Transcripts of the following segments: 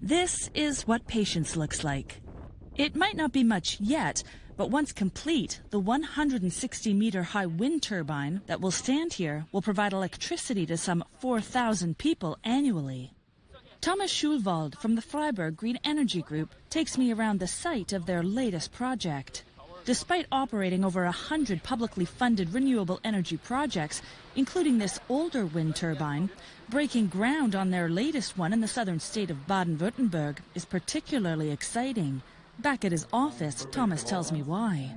This is what patience looks like. It might not be much yet, but once complete, the 160-meter-high wind turbine that will stand here will provide electricity to some 4,000 people annually. Thomas Schulwald from the Freiburg Green Energy Group takes me around the site of their latest project. Despite operating over 100 publicly funded renewable energy projects, including this older wind turbine, breaking ground on their latest one in the southern state of Baden-Württemberg is particularly exciting. Back at his office, Thomas tells me why.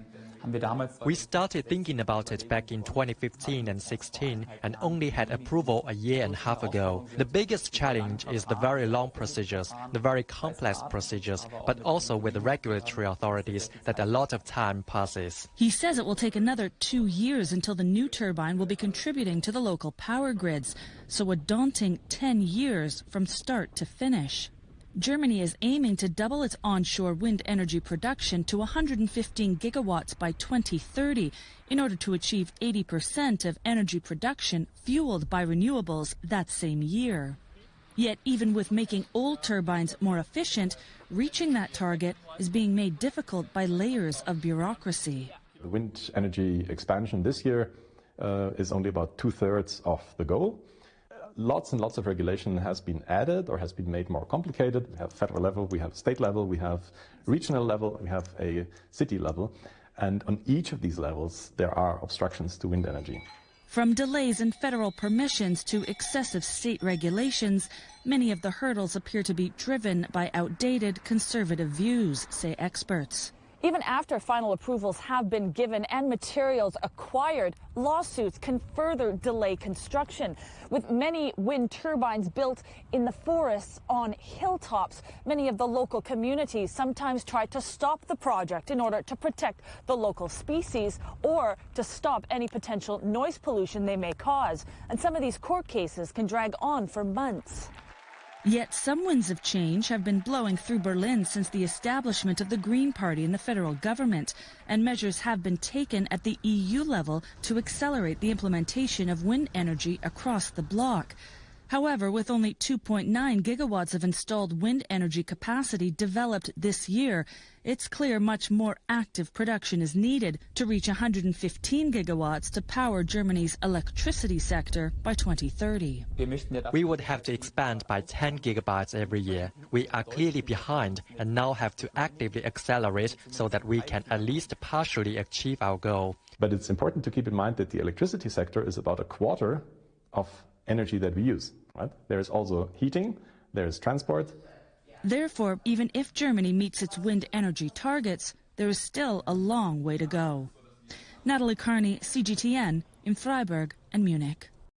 We started thinking about it back in 2015 and 16 and only had approval a year and a half ago. The biggest challenge is the very long procedures, the very complex procedures, but also with the regulatory authorities that a lot of time passes. He says it will take another 2 years until the new turbine will be contributing to the local power grids, so a daunting 10 years from start to finish. Germany is aiming to double its onshore wind energy production to 115 gigawatts by 2030 in order to achieve 80% of energy production fueled by renewables that same year. Yet even with making old turbines more efficient, reaching that target is being made difficult by layers of bureaucracy. The wind energy expansion this year is only about 2/3 of the goal. Lots and lots of regulation has been added or has been made more complicated. We have federal level, we have state level, we have regional level, we have a city level. And on each of these levels, there are obstructions to wind energy. From delays in federal permissions to excessive state regulations, many of the hurdles appear to be driven by outdated conservative views, say experts. Even after final approvals have been given and materials acquired, lawsuits can further delay construction. With many wind turbines built in the forests on hilltops, many of the local communities sometimes try to stop the project in order to protect the local species or to stop any potential noise pollution they may cause. And some of these court cases can drag on for months. Yet some winds of change have been blowing through Berlin since the establishment of the Green Party in the federal government, and measures have been taken at the EU level to accelerate the implementation of wind energy across the bloc. However, with only 2.9 gigawatts of installed wind energy capacity developed this year, it's clear much more active production is needed to reach 115 gigawatts to power Germany's electricity sector by 2030. We would have to expand by 10 gigabytes every year. We are clearly behind and now have to actively accelerate so that we can at least partially achieve our goal. But it's important to keep in mind that the electricity sector is about 1/4 of energy that we use. Right? There is also heating, there is transport. Therefore, even if Germany meets its wind energy targets, there is still a long way to go. Natalie Carney, CGTN, in Freiburg and Munich.